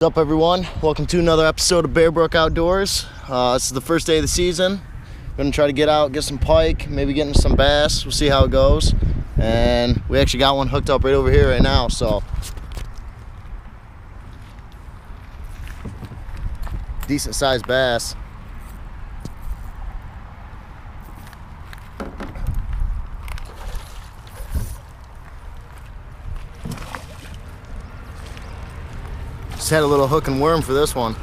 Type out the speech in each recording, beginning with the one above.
What's up, everyone? Welcome to another episode of Bearbrook Outdoors. This is the first day of the season. Gonna try to get out, get some pike, maybe get into some bass. We'll see how it goes. And we actually got one hooked up right over here right now, so decent sized bass. Just had a little hook and worm for this one.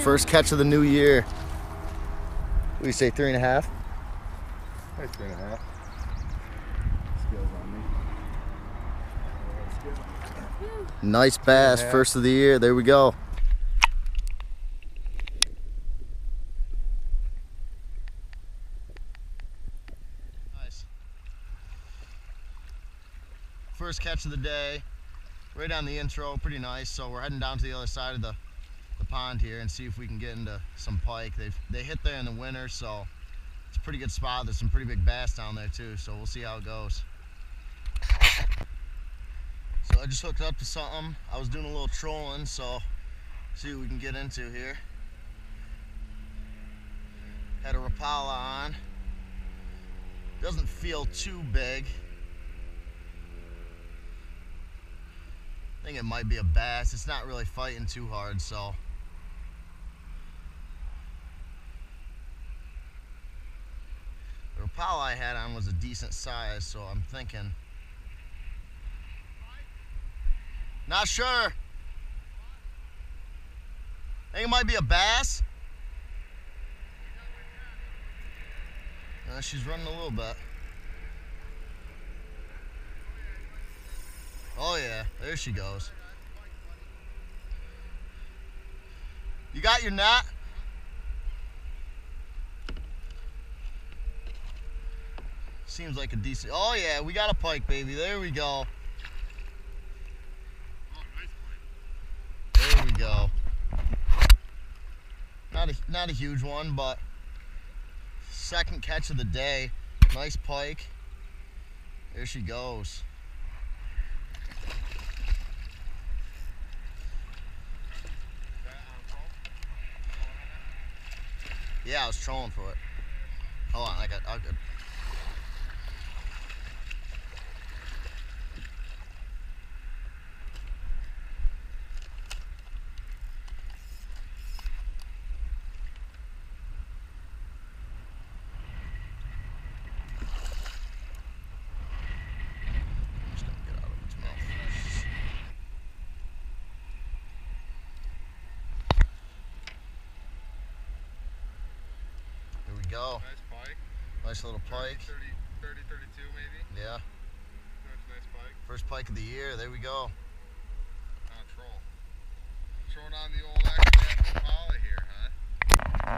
First catch of the new year. What do you say, 3.5? Hey, 3.5. Nice bass, first of the year. There we go. Nice. First catch of the day, right on the intro, pretty nice. So we're heading down to the other side of the pond here and see if we can get into some pike. They hit there in the winter, so it's a pretty good spot. There's some pretty big bass down there too, so we'll see how it goes. So I just hooked up to something. I was doing a little trolling, so see what we can get into here. Had a Rapala on. Doesn't feel too big. I think it might be a bass. It's not really fighting too hard, so. The Rapala I had on was a decent size, so I'm thinking. Not sure. I think it might be a bass. She's running a little bit. Oh yeah, there she goes. You got your net? Seems like a decent. Oh yeah, we got a pike, baby. There we go. There we go. Not a huge one, but second catch of the day. Nice pike. There she goes. Yeah, I was trolling for it. Hold on, I'll get. Go. Nice pike. Nice little pike. 30, 32 maybe? Yeah. Nice pike. First pike of the year. There we go. Troll. Throwing on the old extra Rapala here, huh?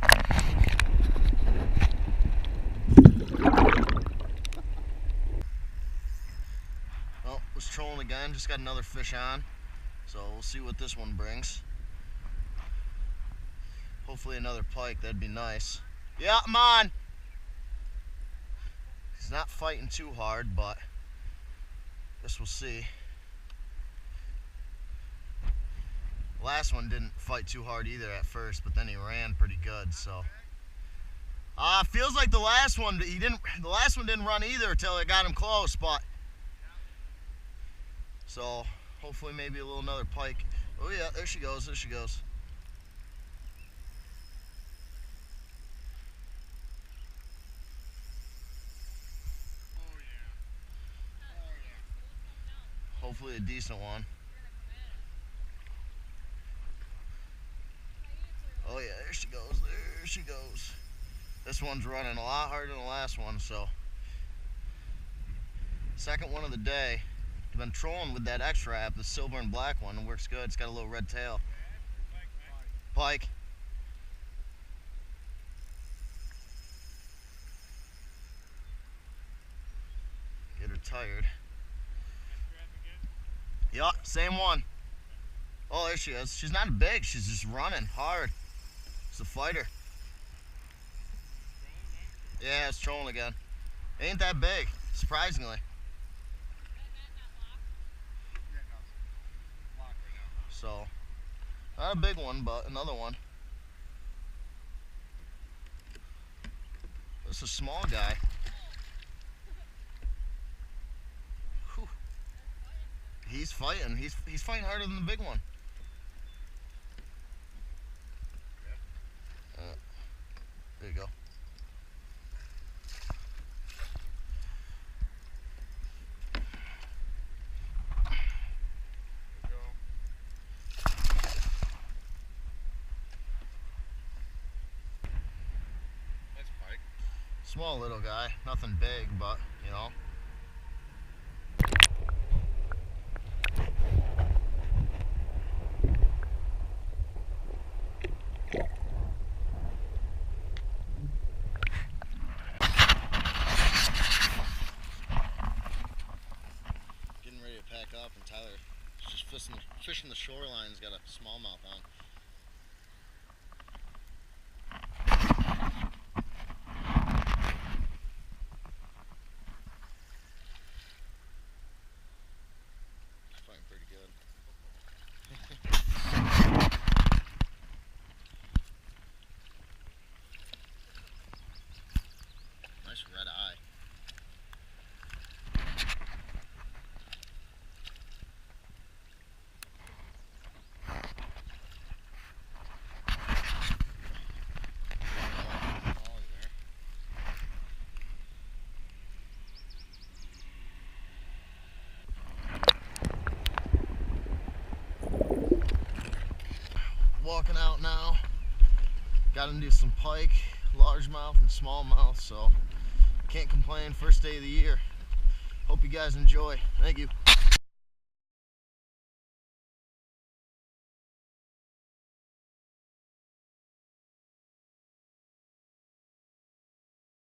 Well, was trolling again. Just got another fish on. So we'll see what this one brings. Hopefully another pike. That'd be nice. Yeah, I'm on. He's not fighting too hard, but guess we'll see. Last one didn't fight too hard either at first, but then he ran pretty good. So, feels like the last one didn't run either until it got him close. But so hopefully maybe another pike. Oh yeah, there she goes. There she goes. Hopefully a decent one. Oh yeah, there she goes, there she goes. This one's running a lot harder than the last one, so. Second one of the day. I've been trolling with that X-Wrap, the silver and black one. It works good, it's got a little red tail. Pike. Get her tired. Yeah, same one. Oh, there she is. She's not big. She's just running hard. She's a fighter. Yeah, it's trolling again. Ain't that big, surprisingly. Yeah, no, it's locked right now. So, not a big one, but another one. This is a small guy. Whew. He's fighting. He's fighting harder than the big one. There you go. There you go. Nice pike. Small little guy, nothing big, but you know. Getting ready to pack up, and Tyler is just fishing the shoreline. He's got a smallmouth on. He's fighting pretty good. Nice red eye. Oh, there. Walking out now. Got into some pike, largemouth and smallmouth, so can't complain. First day of the year. Hope you guys enjoy. Thank you.